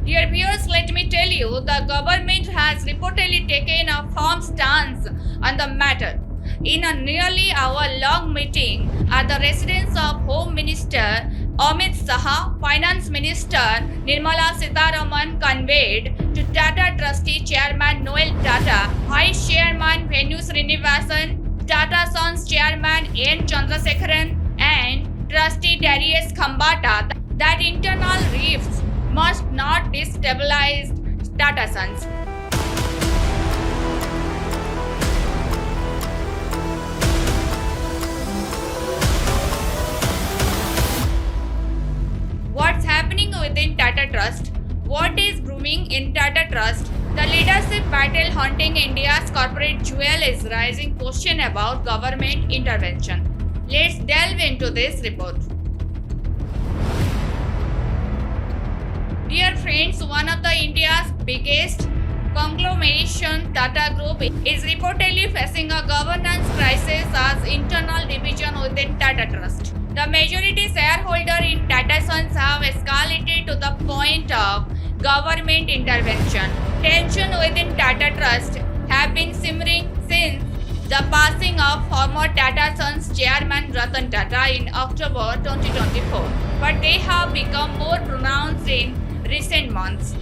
Dear viewers, let me tell you, the government has reportedly taken a firm stance on the matter. In a nearly hour-long meeting at the residence of Home Minister Amit Shah, Finance Minister Nirmala Sitharaman conveyed to Tata Trustee Chairman Noel Tata, Vice Chairman Venu Srinivasan, Tata Sons Chairman N. Chandrasekharan, and Trustee Darius Khambata that internal rifts must not destabilize Tata Sons. What's happening within Tata Trust? What is brewing in Tata Trust? The leadership battle haunting India's corporate jewel is raising question about government intervention. Let's delve into this report. Dear friends, one of the India's biggest conglomeration, Tata Group, is reportedly facing a governance crisis as internal division within Tata Trust. The majority shareholder in Tata Sons have escalated to the point of government intervention. Tension within Tata Trust have been simmering since the passing of former Tata Sons chairman Ratan Tata in October 2024, but they have become more pronounced in recent months.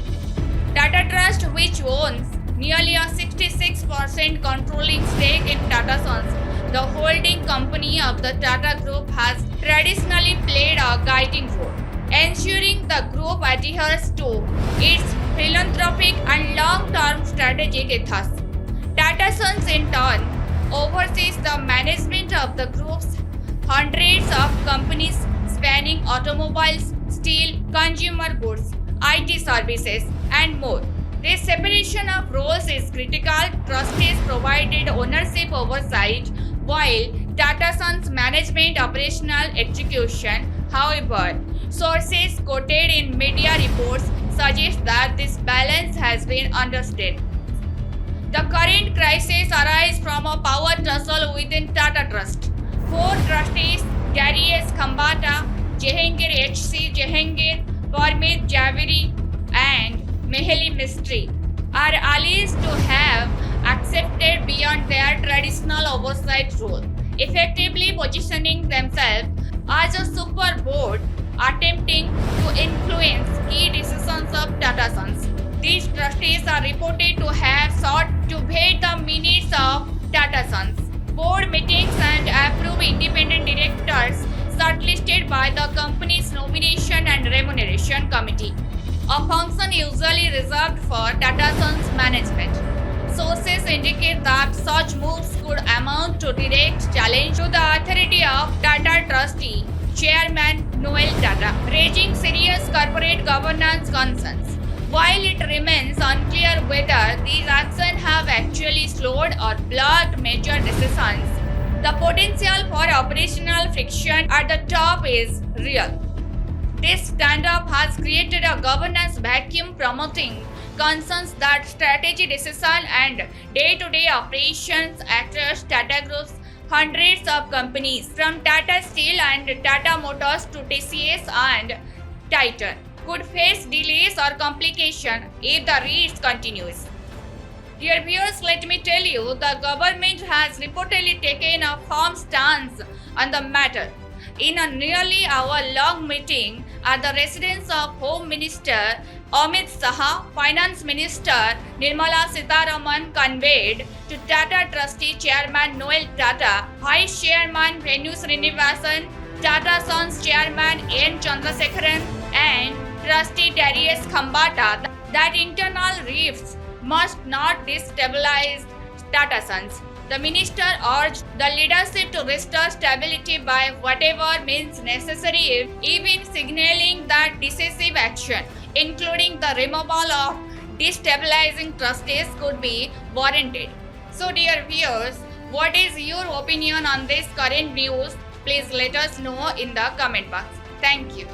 Tata Trust, which owns nearly a 66% controlling stake in Tata Sons, the holding company of the Tata Group, has traditionally played a guiding role, ensuring the group adheres to its philanthropic and long-term strategic ethos. Tata Sons, in turn, oversees the management of the group's hundreds of companies spanning automobiles, steel, consumer goods, IT services, and more. This separation of roles is critical. Trustees provided ownership oversight while Tata Sons management operational execution. However, sources quoted in media reports suggest that this balance has been understated. The current crisis arises from a power tussle within Tata Trust. Four trustees, Darius Khambata, Jehangir H.C. Jehangir, Parmit Javeri, and Meheli Mistry, are alleged to have accepted beyond their traditional oversight role, effectively positioning themselves as a super board attempting to influence key decisions of Tata Sons. These trustees are reported to have sought to vet the minutes of Tata Sons board meetings and approve independent directors shortlisted by the company's nomination and remuneration committee, a function usually reserved for Tata Sons management. Sources indicate that such moves could amount to direct challenge to the authority of Tata Trustee Chairman Noel Tata, raising serious corporate governance concerns. While it remains unclear whether these actions have actually slowed or blocked major decisions, the potential for operational friction at the top is real. This stand-up has created a governance vacuum, promoting concerns that strategy decisions and day-to-day operations across Tata Group's hundreds of companies, from Tata Steel and Tata Motors to TCS and Titan, could face delays or complications if the race continues. Dear viewers, let me tell you, the government has reportedly taken a firm stance on the matter. In a nearly hour-long meeting at the residence of Home Minister Amit Shah, Finance Minister Nirmala Sitharaman conveyed to Tata Trustee Chairman Noel Tata, Vice Chairman Venu Srinivasan, Tata Sons Chairman N. Chandrasekharan, and Trustee Darius Khambata that internal rifts must not destabilize Tata Sons. The minister urged the leadership to restore stability by whatever means necessary, even signaling that decisive action, including the removal of destabilizing trustees, could be warranted. So, dear viewers, what is your opinion on this current news? Please let us know in the comment box. Thank you.